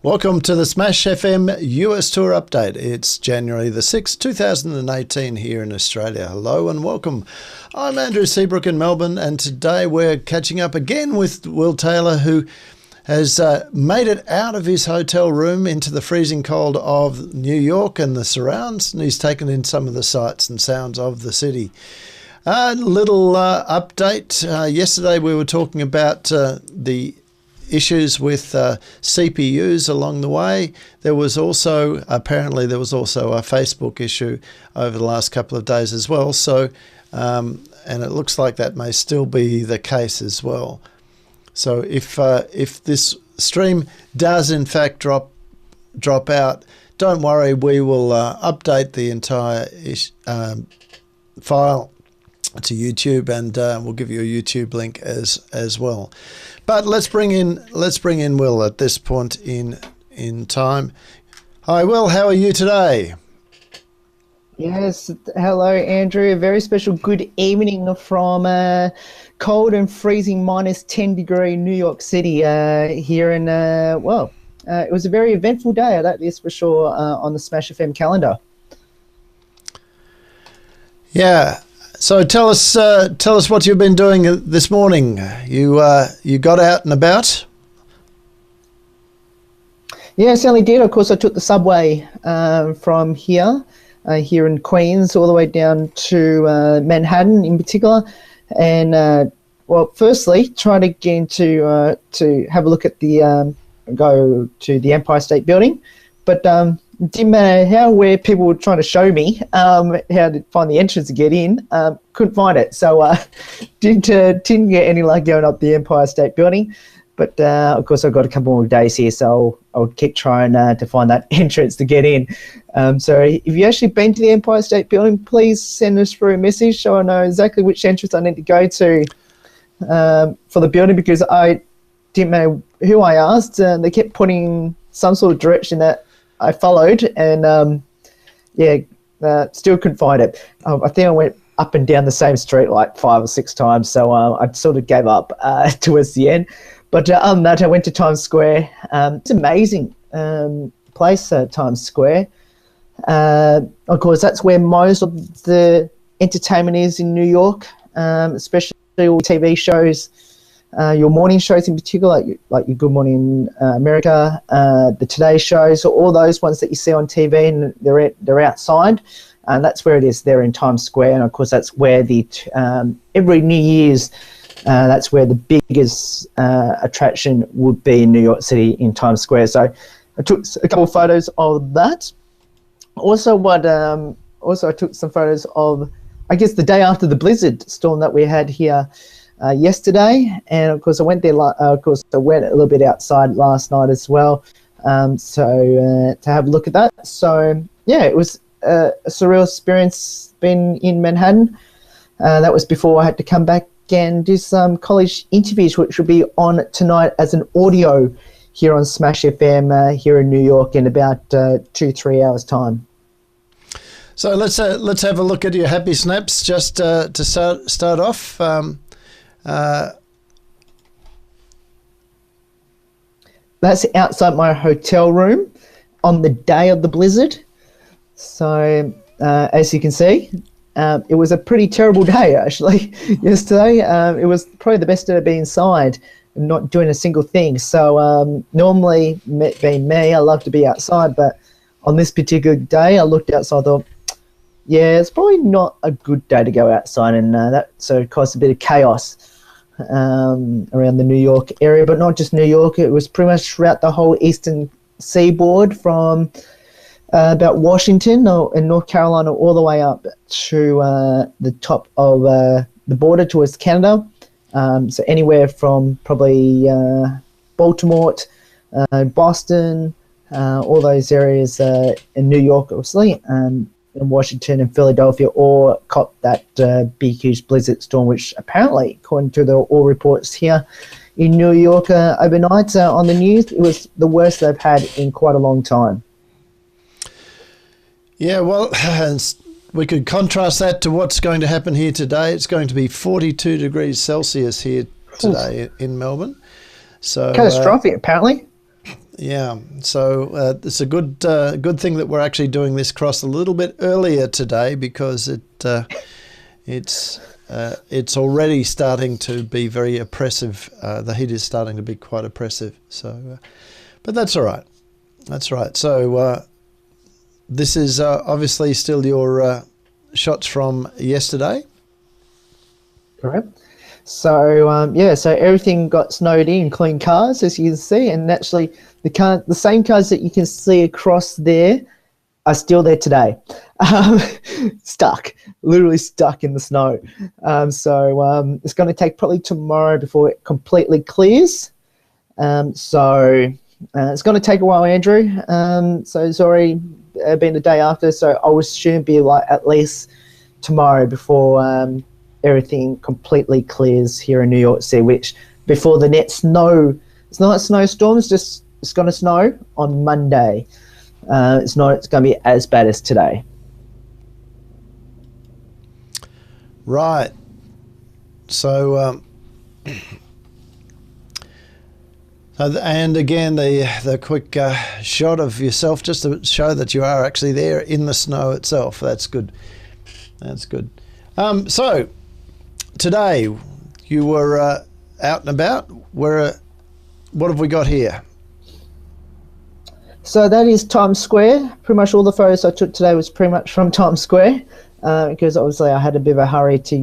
Welcome to the SmashFM US Tour Update. It's January the 6th, 2018 here in Australia. Hello and welcome. I'm Andrew Seabrook in Melbourne, and today we're catching up again with Will Taylor, who has made it out of his hotel room into the freezing cold of New York and the surrounds, and he's taken in some of the sights and sounds of the city. Little update. Yesterday we were talking about the issues with CPUs along the way. There was also a Facebook issue over the last couple of days as well. So, and it looks like that may still be the case as well. So if this stream does in fact drop out, don't worry. We will update the entire file to YouTube, and we'll give you a YouTube link as well. But let's bring in Will at this point in time. Hi, Will. How are you today? Yes. Hello, Andrew. A very special good evening from cold and freezing minus 10 degree New York City here in it was a very eventful day. That is for sure on the SmashFM calendar. Yeah. So tell us what you've been doing this morning. You got out and about? Yeah, I certainly did. Of course, I took the subway from here in Queens all the way down to Manhattan in particular, and firstly, try to get into to have a look at go to the Empire State Building, but didn't matter where people were trying to show me how to find the entrance to get in. Couldn't find it, so didn't get any luck going up the Empire State Building. But of course, I've got a couple more days here, so I'll keep trying to find that entrance to get in. So if you've actually been to the Empire State Building, please send us through a message so I know exactly which entrance I need to go to for the building, because I didn't know who I asked. They kept putting some sort of direction that I followed, and still couldn't find it. I think I went up and down the same street like 5 or 6 times, so I sort of gave up towards the end. But other than that, I went to Times Square. It's an amazing place, Times Square. Of course, that's where most of the entertainment is in New York, especially all TV shows. Your morning shows in particular, like your Good Morning America, the Today Show, so all those ones that you see on TV, and they're outside, and that's where it is. They're in Times Square, and of course that's where the every New Year's, that's where the biggest attraction would be in New York City in Times Square. So I took a couple of photos of that. Also, I took some photos of, I guess, the day after the blizzard storm that we had here yesterday, and of course I went there. I went a little bit outside last night as well, to have a look at that. So yeah, it was a surreal experience being in Manhattan. That was before I had to come back and do some college interviews, which will be on tonight as an audio here on Smash FM here in New York in about 2-3 hours time. So let's have a look at your happy snaps just to start off. That's outside my hotel room on the day of the blizzard. So as you can see, it was a pretty terrible day actually yesterday. It was probably the best day to be inside and not doing a single thing. So normally, being me, I love to be outside, but on this particular day, I looked outside and thought, yeah, it's probably not a good day to go outside, and that so caused a bit of chaos around the New York area, but not just New York. It was pretty much throughout the whole eastern seaboard from about Washington and North Carolina all the way up to the top of the border towards Canada. So anywhere from probably Baltimore, Boston, all those areas in New York, obviously, and Washington and Philadelphia all caught that big, huge blizzard storm, which apparently, according to all reports here in New York overnight on the news, it was the worst they've had in quite a long time. Yeah, well, we could contrast that to what's going to happen here today. It's going to be 42 degrees Celsius here today in Melbourne. So catastrophic, apparently. Yeah, so it's a good thing that we're actually doing this cross a little bit earlier today because it's already starting to be very oppressive. The heat is starting to be quite oppressive. So, but that's all right. That's right. So this is obviously still your shots from yesterday. Correct. So so everything got snowed in, including cars, as you can see, and actually the same cars that you can see across there are still there today, literally stuck in the snow. So it's going to take probably tomorrow before it completely clears. So it's going to take a while, Andrew. So it's already been the day after, so I would assume it'd be like at least tomorrow before everything completely clears here in New York City, which before the next snow, it's not a snowstorm, it's going to snow on Monday. It's going to be as bad as today. Right. So, and again, the quick shot of yourself just to show that you are actually there in the snow itself. That's good. That's good. So, today you were out and about. What have we got here? So that is Times Square. Pretty much all the photos I took today was pretty much from Times Square because obviously I had a bit of a hurry to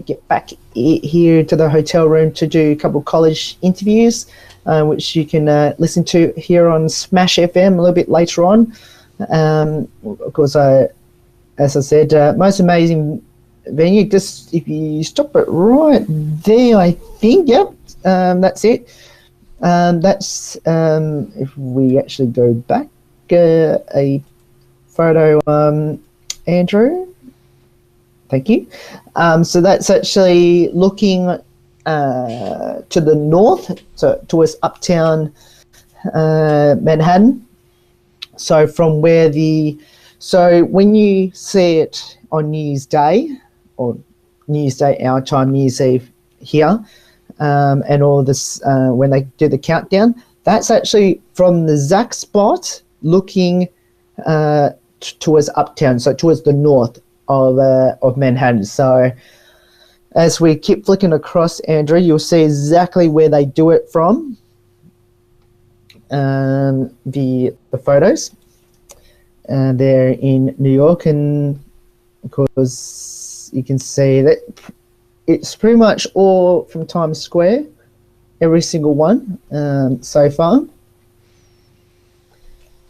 get back here to the hotel room to do a couple of college interviews, which you can listen to here on SmashFM a little bit later on. Of course, as I said, most amazing venue. Just if you stop it right there, I think, yep, that's it. That's if we actually go back a photo, Andrew. Thank you. So that's actually looking to the north, so towards uptown Manhattan. So from where so when you see it on New Year's Day, or New Year's Day our time, New Year's Eve here, and all this when they do the countdown, that's actually from the exact spot looking towards uptown, so towards the north of Manhattan. So as we keep flicking across, Andrew, you'll see exactly where they do it from. The photos, they're in New York, and of course you can see that it's pretty much all from Times Square, every single one so far.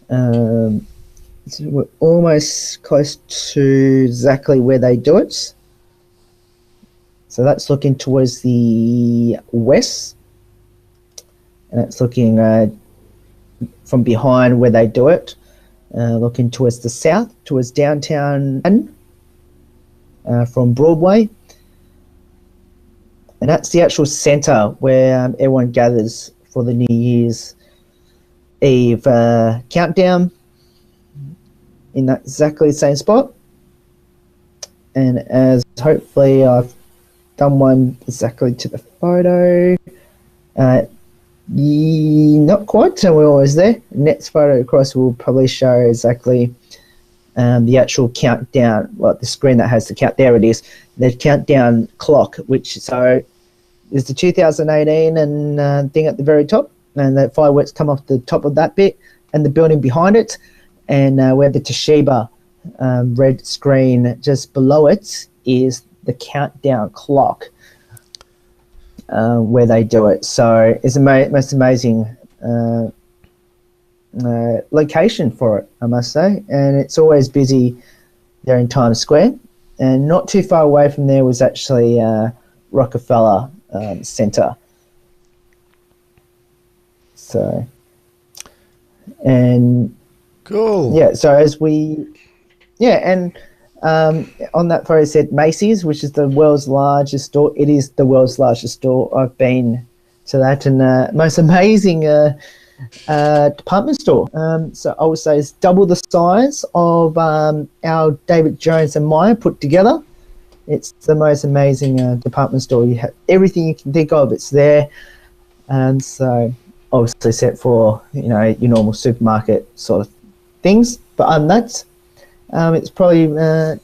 So we're almost close to exactly where they do it. So that's looking towards the west, and it's looking from behind where they do it, looking towards the south, towards downtown from Broadway. And that's the actual center where everyone gathers for the New Year's Eve countdown, in that exactly the same spot. And as hopefully I've done one exactly to the photo. Not quite, so we're always there. Next photo across will probably show exactly the actual countdown, well, the screen that has the count, there it is, the countdown clock, which so is the 2018 and thing at the very top, and the fireworks come off the top of that bit, and the building behind it, and where the Toshiba red screen just below it is the countdown clock, where they do it. So it's the most amazing location for it, I must say, and it's always busy there in Times Square. And not too far away from there was actually Rockefeller Center. So, and cool. Yeah, so as we, and on that photo said Macy's, which is the world's largest store. It is the world's largest store. I've been to that, and most amazing department store. So I would say it's double the size of our David Jones and Meyer put together. It's the most amazing department store. You have everything you can think of. It's there, and so obviously set for, your normal supermarket sort of things. But that's it's probably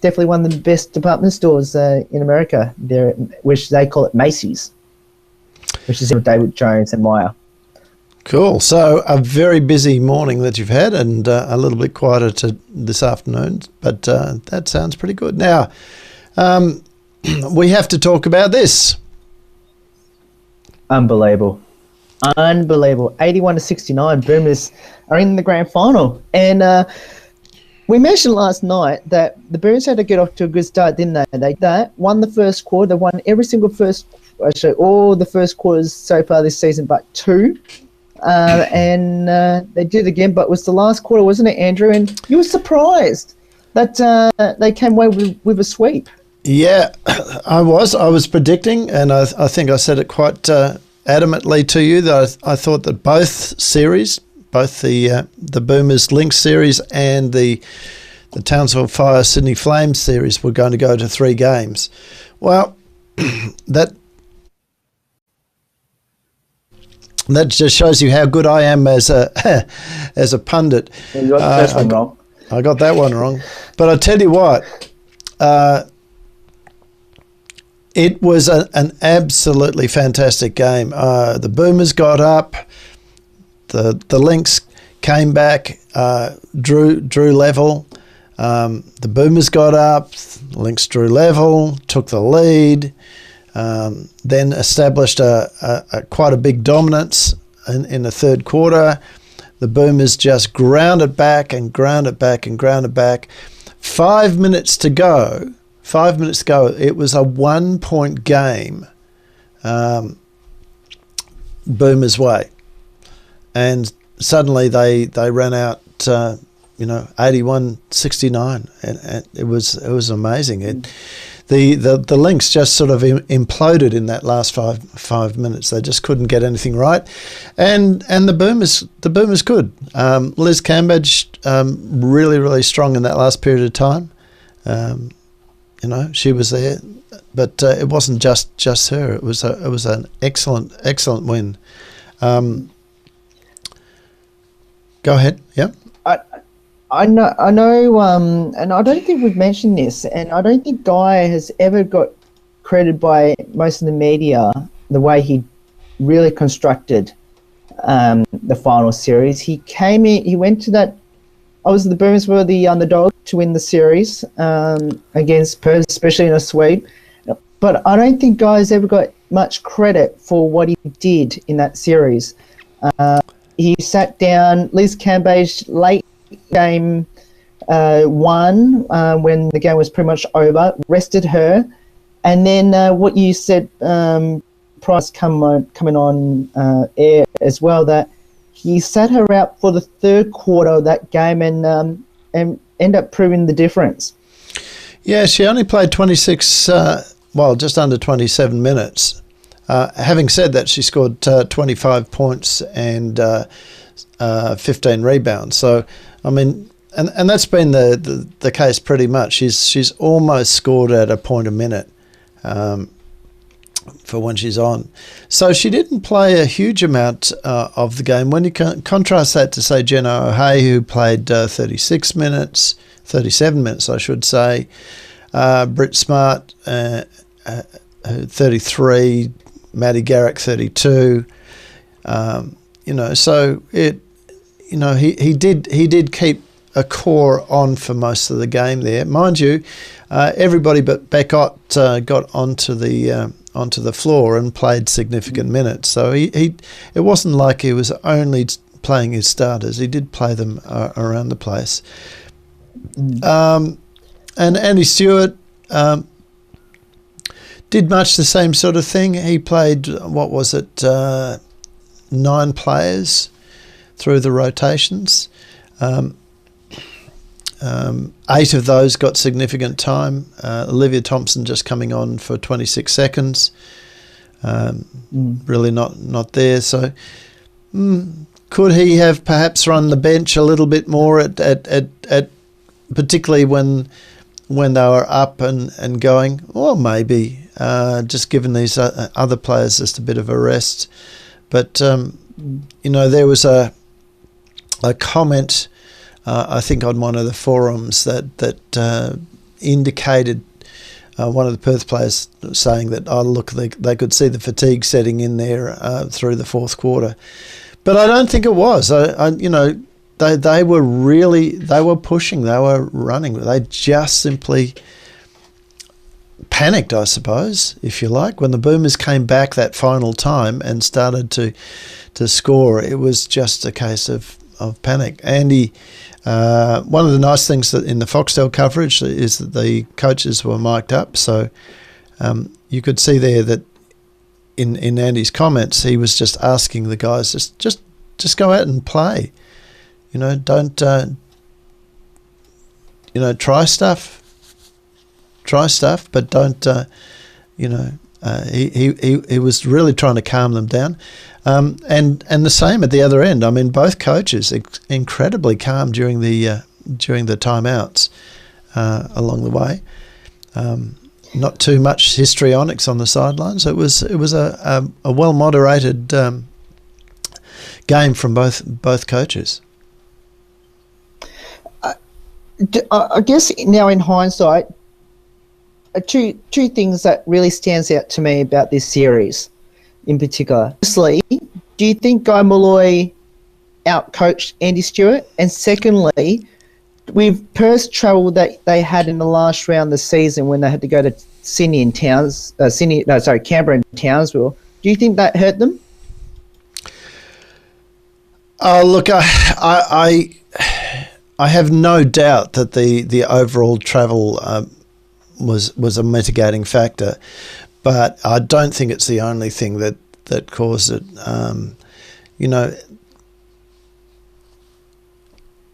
definitely one of the best department stores in America, there, which they call it Macy's, which is David Jones and Meyer. Cool. So a very busy morning that you've had, and a little bit quieter to this afternoon, but that sounds pretty good. Now, we have to talk about this. Unbelievable. 81-69. Boomers are in the grand final. And we mentioned last night that the Boomers had to get off to a good start, didn't they? They won the first quarter. They won all the first quarters so far this season, but 2. And they did it again, but it was the last quarter, wasn't it, Andrew? And you were surprised that they came away with a sweep. Yeah, I was predicting, and I think I said it quite adamantly to you, that I thought that both series, both the Boomers Lynx series and the Townsville Fire Sydney Flames series, were going to go to 3 games. Well, that just shows you how good I am as a pundit. You got the first one wrong. I got that one wrong. But I tell you what, it was an absolutely fantastic game. The Boomers got up, the Lynx came back, drew level. The Boomers got up, the Lynx drew level, took the lead. Then established quite a big dominance in the third quarter. The Boomers just ground it back. 5 minutes to go. It was a 1-point game, Boomers' way, and suddenly they ran out. 81-69, and it was amazing. The Lynx just sort of imploded in that last five minutes. They just couldn't get anything right, and the Boomers could. Liz Cambridge really strong in that last period of time. She was there, but it wasn't just her. It was an excellent win. Go ahead. Yeah. I know, and I don't think we've mentioned this, and I don't think Guy has ever got credited by most of the media the way he really constructed the final series. He came in, he went to that. Obviously, the Boomers were the underdog to win the series against Perth, especially in a sweep. But I don't think Guy's ever got much credit for what he did in that series. He sat down Liz Cambage late game 1 when the game was pretty much over, rested her, and then what you said, Price coming on air as well, that he sat her out for the third quarter of that game and ended up proving the difference. Yeah, she only played 26, just under 27 minutes. Having said that, she scored 25 points and 15 rebounds. So, I mean, and that's been the case pretty much. She's almost scored at a point a minute for when she's on. So she didn't play a huge amount of the game. When you contrast that to, say, Jenna O'Hay, who played 37 minutes, I should say, Britt Smart, 33, Maddie Garrick, 32. So it, he did keep a core on for most of the game there. Mind you, everybody but Beckott got onto the floor and played significant minutes. So it wasn't like he was only playing his starters. He did play them around the place. And Andy Stewart did much the same sort of thing. He played, 9 players through the rotations. 8 of those got significant time. Olivia Thompson just coming on for 26 seconds. Really not there. So could he have perhaps run the bench a little bit more at particularly when they were up and going? Well, maybe just giving these other players just a bit of a rest. But there was a comment, I think, on one of the forums that indicated one of the Perth players saying that, oh, look, they could see the fatigue setting in there through the fourth quarter. But I don't think it was. They were pushing, they were running. They just simply panicked, I suppose, if you like. When the Boomers came back that final time and started to score, it was just a case of panic. Andy, one of the nice things that in the Foxtel coverage is that the coaches were mic'd up, so you could see there that in Andy's comments, he was just asking the guys just go out and play. Don't try stuff, but don't he was really trying to calm them down. And the same at the other end. I mean, both coaches incredibly calm during the timeouts along the way. Not too much histrionics on the sidelines. It was a well moderated game from both coaches. I guess now in hindsight, two things that really stands out to me about this series in particular. Firstly, do you think Guy Molloy outcoached Andy Stewart? And secondly, with Perth's trouble that they had in the last round of the season when they had to go to Canberra and Townsville, do you think that hurt them? Oh, look, I have no doubt that the overall travel was a mitigating factor, but I don't think it's the only thing that caused it.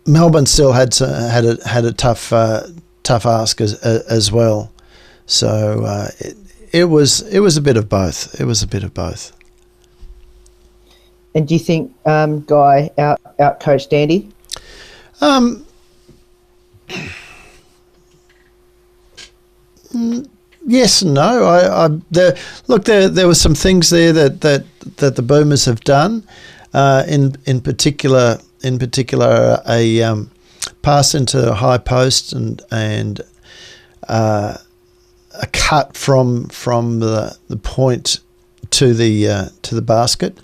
Melbourne still had a tough ask as well, so it was a bit of both. It was a bit of both. And do you think Guy outcoached Andy? Yes and no. There were some things there that the Boomers have done. In particular, a pass into a high post and a cut from the point to the basket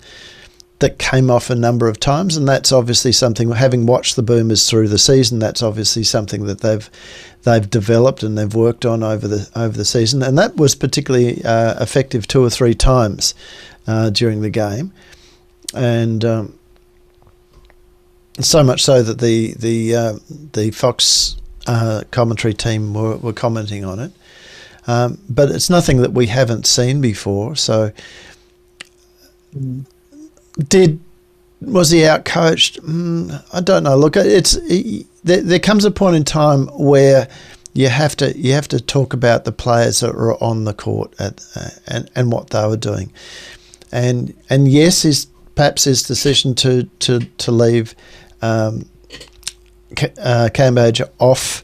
that came off a number of times, and that's obviously something, having watched the Boomers through the season, that's obviously something that they've developed and they've worked on over the season, and that was particularly effective 2 or 3 times during the game, and so much so that the Fox commentary team were commenting on it, but it's nothing that we haven't seen before. So. Was he outcoached? I don't know. Look, there comes a point in time where you have to talk about the players that were on the court and what they were doing, and yes, perhaps his decision to leave Cambage off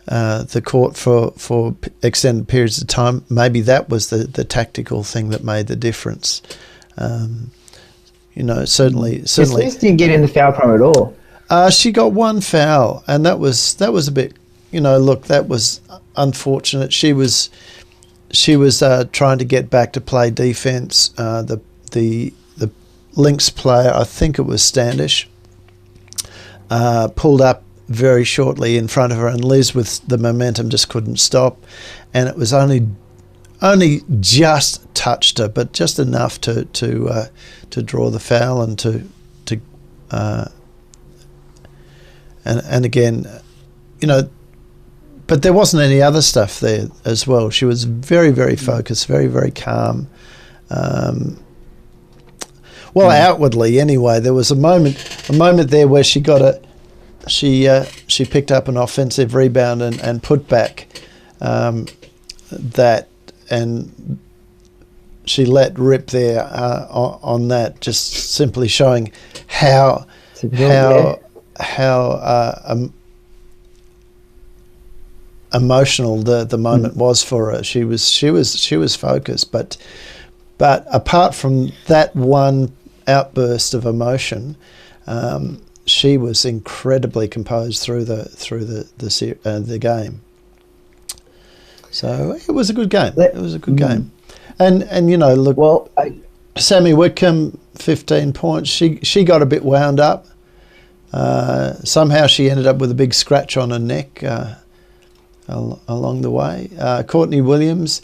the court for extended periods of time. Maybe that was the tactical thing that made the difference. Certainly. Smith didn't get in the foul problem at all. She got 1 foul, and that was a bit. Look, that was unfortunate. She was trying to get back to play defence. The Lynx player, I think it was Standish, pulled up very shortly in front of her, and Liz, with the momentum, just couldn't stop, and it was only just touched her, but just enough to draw the foul and and again, but there wasn't any other stuff there as well. She was very, very focused, very, very calm. Outwardly anyway, there was a moment there where she picked up an offensive rebound and put back that. And she let rip there on that, just simply showing how emotional the moment was for her. She was focused, but apart from that one outburst of emotion. She was incredibly composed through the game. So it was a good game. It was a good game. And you know, look, Well, Sammy Whitcomb, 15 points. She got a bit wound up. Somehow she ended up with a big scratch on her neck along the way. Courtney Williams,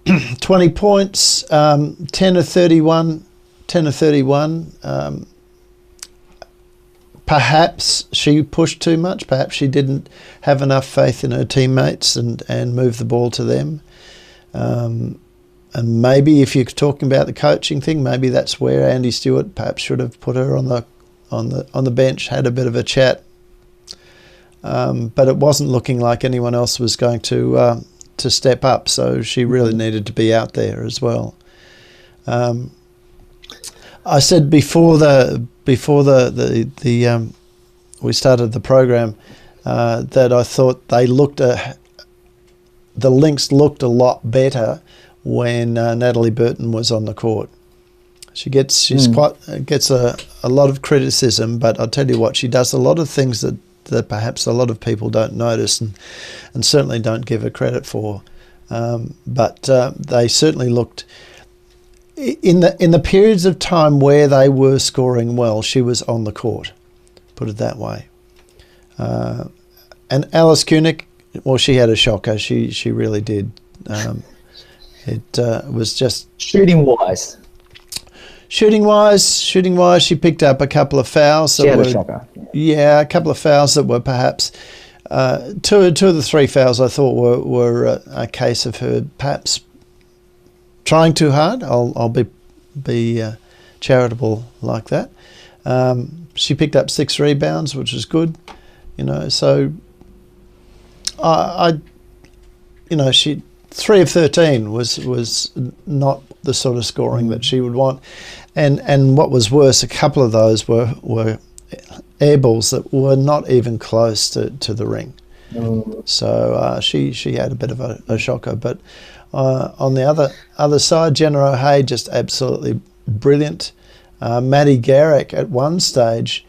20 points, 10 of 31. 10 of 31. Perhaps she pushed too much. Perhaps she didn't have enough faith in her teammates and move the ball to them. And maybe if you're talking about the coaching thing, maybe that's where Andy Stewart perhaps should have put her on the bench, had a bit of a chat. But it wasn't looking like anyone else was going to step up, so she really needed to be out there as well. I said before we started the program that I thought the Lynx looked a lot better when Natalie Burton was on the court. She gets a lot of criticism, but I'll tell you what, she does a lot of things that perhaps a lot of people don't notice and certainly don't give her credit for. But they certainly looked. In the periods of time where they were scoring well, she was on the court, put it that way. And Alice Kunick, well, she had a shocker. She really did. It was just shooting wise, she picked up a couple of fouls. She had a shocker. Yeah, a couple of fouls that were perhaps two of the three fouls I thought were a case of her perhaps trying too hard. I'll be charitable like that. She picked up 6 rebounds, which was good. You know, so she 3 of 13 was not the sort of scoring that she would want, and what was worse, a couple of those were air balls that were not even close to the ring. So she had a bit of a shocker, but. On the other side, Jenna O'Hay just absolutely brilliant. Maddie Garrick at one stage,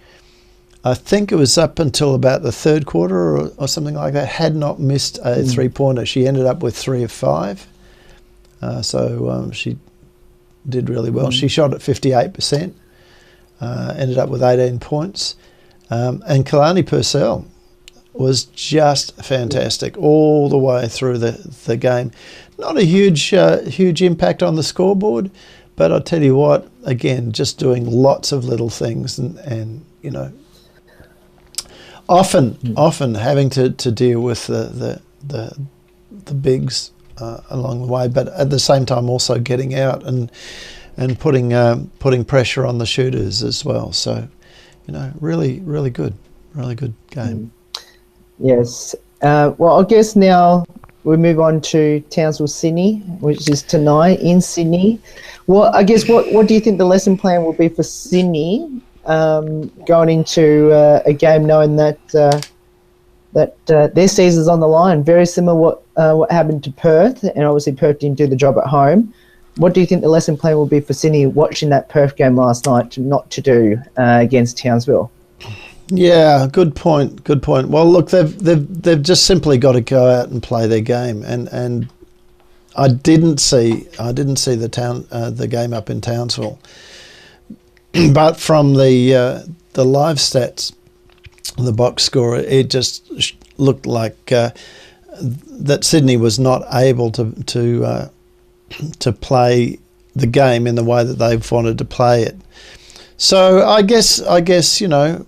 I think it was up until about the third quarter or something like that, had not missed a three-pointer. She ended up with 3 of 5. So she did really well. She shot at 58%, ended up with 18 points. And Kalani Purcell was just fantastic all the way through the game. Not a huge impact on the scoreboard, but I'll tell you what, again, just doing lots of little things and you know, often having to deal with the bigs along the way, but at the same time also getting out and putting pressure on the shooters as well. So, you know, really good game. Yes. Well, I guess now we move on to Townsville Sydney, which is tonight in Sydney. Well, I guess what do you think the lesson plan will be for Sydney going into a game, knowing that their season's on the line? Very similar what happened to Perth, and obviously Perth didn't do the job at home. What do you think the lesson plan will be for Sydney watching that Perth game last night not to do against Townsville? Yeah, good point. Well, look, they've just simply got to go out and play their game, and I didn't see the game up in Townsville, but from the live stats, the box score, it just looked like that Sydney was not able to play the game in the way that they've wanted to play it. So I guess you know,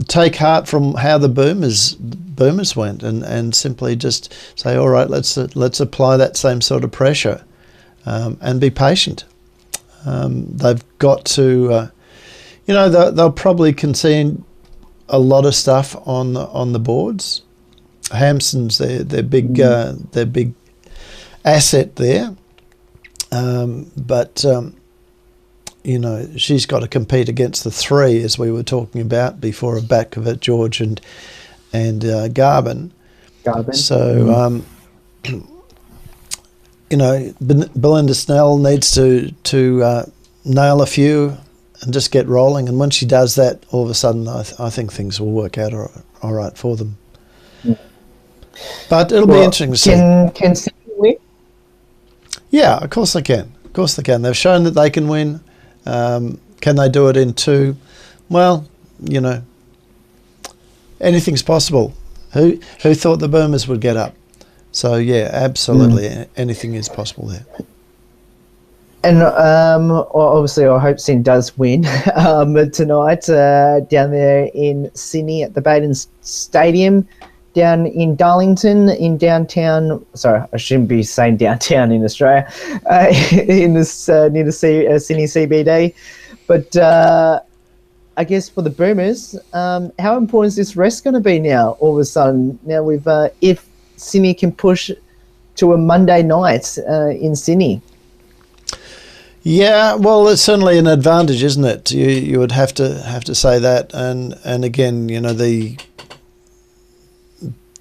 take heart from how the Boomers went and simply just say, all right, let's apply that same sort of pressure and be patient. They've got to, you know, they'll probably concede a lot of stuff on the boards. Hampson's their big asset there, but. You know, she's got to compete against the 3, as we were talking about before, of Batkovic, George, and Garvin. So, you know, Belinda Snell needs to nail a few and just get rolling. And when she does that, all of a sudden, I think things will work out all right for them. Yeah. But it'll be interesting to see. Can Sydney win? Yeah, of course they can. Of course they can. They've shown that they can win. Can they do it in 2? Well, anything's possible. Who thought the Boomers would get up? So, yeah, absolutely, anything is possible there. And obviously, I hope Sydney does win tonight down there in Sydney at the Baden Stadium, down in Darlington, in downtown. Sorry, I shouldn't be saying downtown in Australia, in this near the Sydney CBD. But I guess for the Boomers, how important is this rest going to be now? All of a sudden, now if Sydney can push to a Monday night in Sydney. Yeah, well, it's certainly an advantage, isn't it? You would have to say that, and again,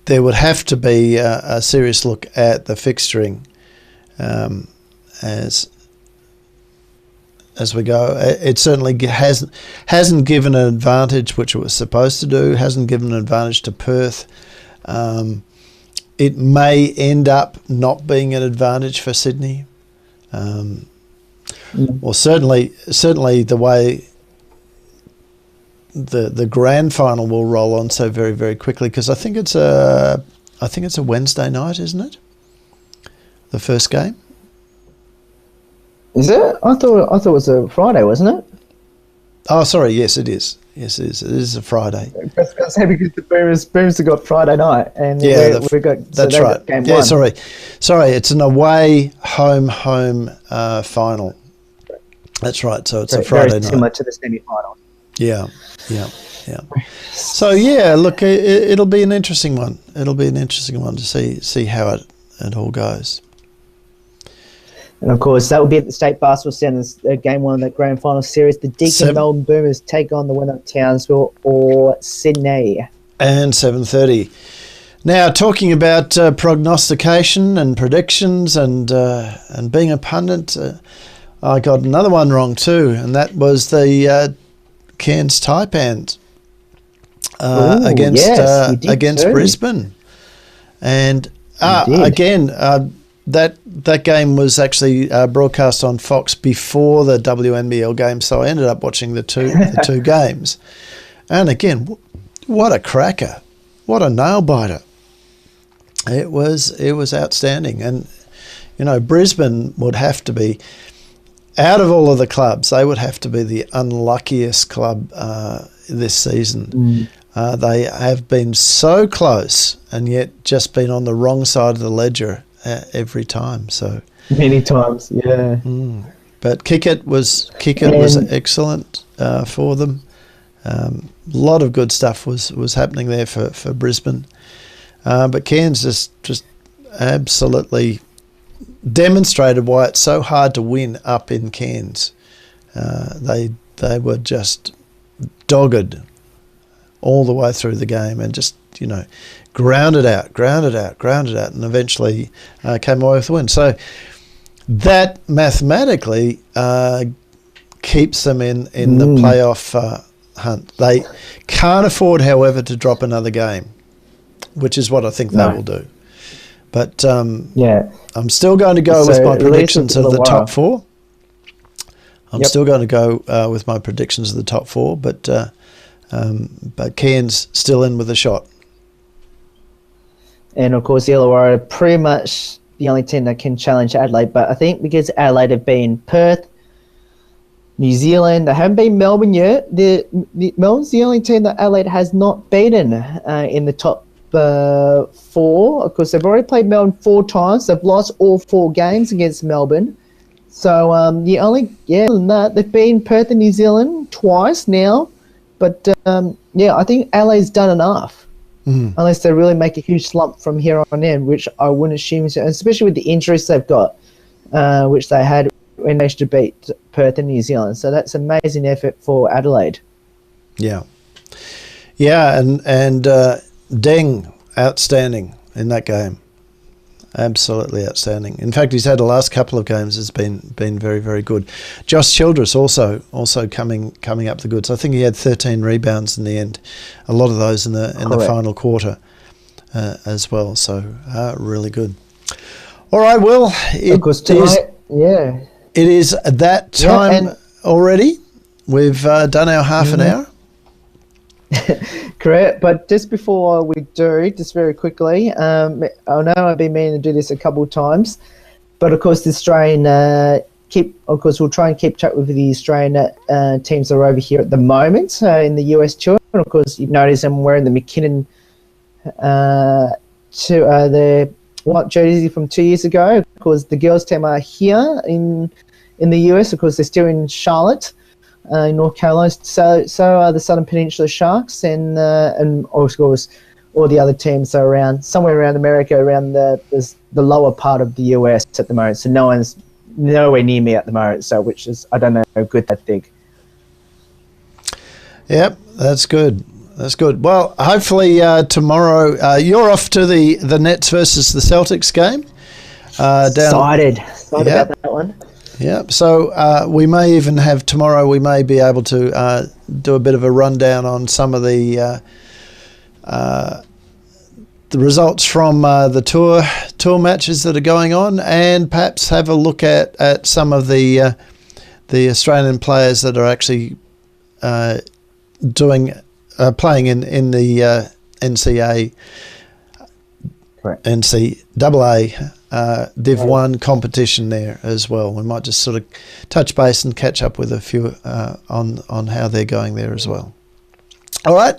there would have to be a serious look at the fixturing as we go. It certainly hasn't given an advantage, which it was supposed to do. Hasn't given an advantage to Perth. It may end up not being an advantage for Sydney. Well, certainly the way the grand final will roll on so very, very quickly, because I think it's a Wednesday night, isn't it? The first game. Is it? I thought it was a Friday, wasn't it? Oh, sorry. Yes, it is. Yes, it is. It is a Friday. That's happy because the Boomers have got Friday night, and we got. That's right. Got game yeah, one. sorry. It's an away home final. That's right. So it's a Friday very night. Similar to the semi-final. Yeah. So yeah, look, it'll be an interesting one. It'll be an interesting one to see how it all goes. And of course, that will be at the State Basketball Centre, game one of that grand final series. The Deakin Melbourne Boomers take on the winner of Townsville or Sydney. And 7:30. Now, talking about prognostication and predictions and being a pundit, I got another one wrong too, and that was the Cairns Taipans against Brisbane. And again, that game was actually broadcast on Fox before the WNBL game, so I ended up watching the two games. And again, what a cracker! What a nail biter! It was outstanding, and Brisbane would have to be, out of all of the clubs, they would have to be the unluckiest club this season. They have been so close and yet just been on the wrong side of the ledger every time. So many times, yeah. But Kickett was excellent for them. A lot of good stuff was happening there for Brisbane. But Cairns just absolutely demonstrated why it's so hard to win up in Cairns. They were just dogged all the way through the game and just, ground it out, and eventually came away with the win. So that mathematically keeps them in the playoff hunt. They can't afford, however, to drop another game, which is what I think they will do. But I'm still going to go with my predictions of the top four. Still going to go with my predictions of the top four, but Cairns still in with a shot. And of course, the Illawarra are pretty much the only team that can challenge Adelaide. But I think because Adelaide have been Perth, New Zealand, they haven't been Melbourne yet. Melbourne's the only team that Adelaide has not beaten in the top four. Of course, they've already played Melbourne 4 times. They've lost all 4 games against Melbourne. So than that, they've been Perth and New Zealand twice now. But I think Adelaide's done enough. Unless they really make a huge slump from here on in, which I wouldn't assume, especially with the injuries they've got, which they had when they managed to beat Perth and New Zealand. So that's an amazing effort for Adelaide. Yeah, and Deng, outstanding in that game. absolutely outstanding. In fact, he's had the last couple of games has been very, very good. Josh Childress also coming up the goods. I think he had 13 rebounds in the end. A lot of those in the final quarter as well. So really good. All right, Will. Of course, tonight, it is that time already. We've done our half an hour. Correct, but just before we do, just very quickly, I know I've been meaning to do this a couple of times, but of course the Australian we'll try and keep track with the Australian teams that are over here at the moment in the US tour. And of course, you've noticed I'm wearing the McKinnon the white jersey from 2 years ago. Of course, the girls' team are here in the US. Of course, they're still in Charlotte. In North Carolina, so are the Southern Peninsula Sharks, and of course all the other teams are around somewhere around America, around the lower part of the US at the moment. So no one's nowhere near me at the moment. So which is, I don't know how good I think. Yep, that's good. That's good. Well, hopefully tomorrow you're off to the Nets versus the Celtics game. Excited about that one. Yeah, so we may even have tomorrow. We may be able to do a bit of a rundown on some of the results from the tour matches that are going on, and perhaps have a look at some of the Australian players that are actually playing in the NCAA. Correct. NCAA Div 1 competition there as well. We might just sort of touch base and catch up with a few on how they're going there as well. All right.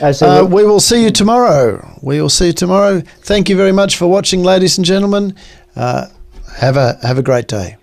We will see you tomorrow. Thank you very much for watching, ladies and gentlemen. Have a great day.